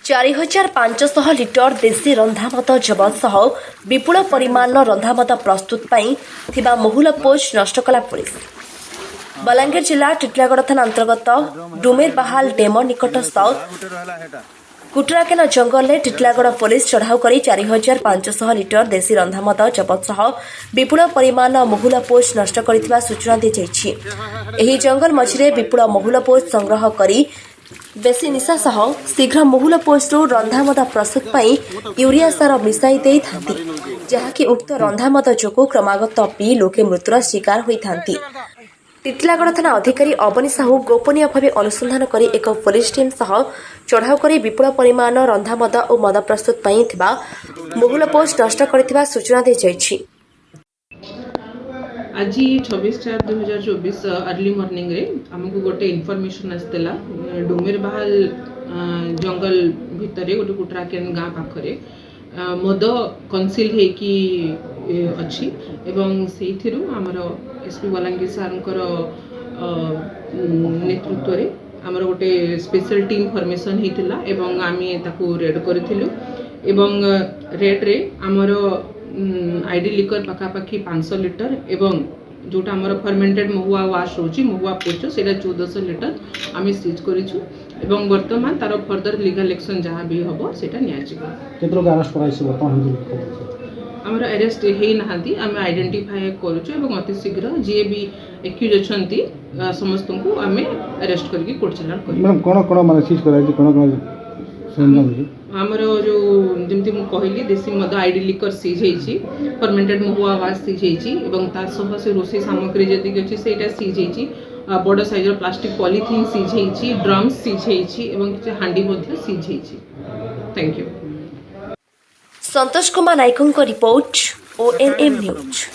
4500 litre देशी रंधामद जबत सह विपुल परिमाण रंधामद प्रस्तुत थिबा महुल पोच नष्ट कला पुलिस। बलांगीर जिला टिटलागढ़ थाना अंतर्गत डुमेरबाहाल डेम निकटस्थ कुटराकेन जंगल में टिटलागढ़ पुलिस चढ़ाऊ कर 4500 लिटर देशी रंधामद जबत सह विपुल परिमाण महुल पोच नष्ट कर सूचना दी जाइछि। जंगल मझिरे विपुल महुल पोच संग्रह करी बेसी निशा सह शीघ्र महुल पोस्टू रंधामद प्रस्तुत यूरिया सार मिसाई दे जहाँकि उक्त रंधामद जो क्रमागत पी लोके मृत्युर शिकार होती। टिटलागढ़ थाना अधिकारी अवनी साहू गोपनीय भाव अनुसंधान कर एक पुलिस टीम सह चढ़ाऊ कर विपुल परिमाण रंधामद और मद प्रस्तुत महुल पोस्ट नष्ट कर सूचना दी जाइछि। आज 26/4/2024 अर्ली मॉर्निंग रे हमको गोटे इनफॉरमेशन आसला डुमेरबाहाल जंगल भितर गोटे कुटराकेन गाँ पाखरे मद कनसिल होगी अच्छी एवं से आमर एसपी बलांगीर सारंकर नेतृत्व रे आमर गोटे स्पेशल टीम फॉर्मेशन होता एवं आमे ताकू रेड करूँ एवं रेड रे आमर आईडी लिकर पखापाखि 500 लिटर एवं जोटा आमर फर्मेंटेड महुआ वाश रोची महुआ पोच से 1400 लिटर आम सीज करूँ एवं वर्तमान तार फर्दर लीगल एक्शन जहाँ भी हम आमर अरेस्ट होना आम आइडेंटिफाई करुँ अति शीघ्र जी भी एक्यूज अच्छा समस्त को आम अरेस्ट करके कोर्ट चालान कर आमर जो जमी कहली देशी मद आईडी लिकर सीज होती फर्मेंटेड महुआ वाश सीज होती से रोषे सामग्री जी अच्छी से सीज होती बड़ साइजर प्लास्टिक पॉलीथिन सीज होती ड्रम सीज होती हांडी सीज होती। Thank you. संतोष कुमार नायकों रिपोर्ट ONM न्यूज।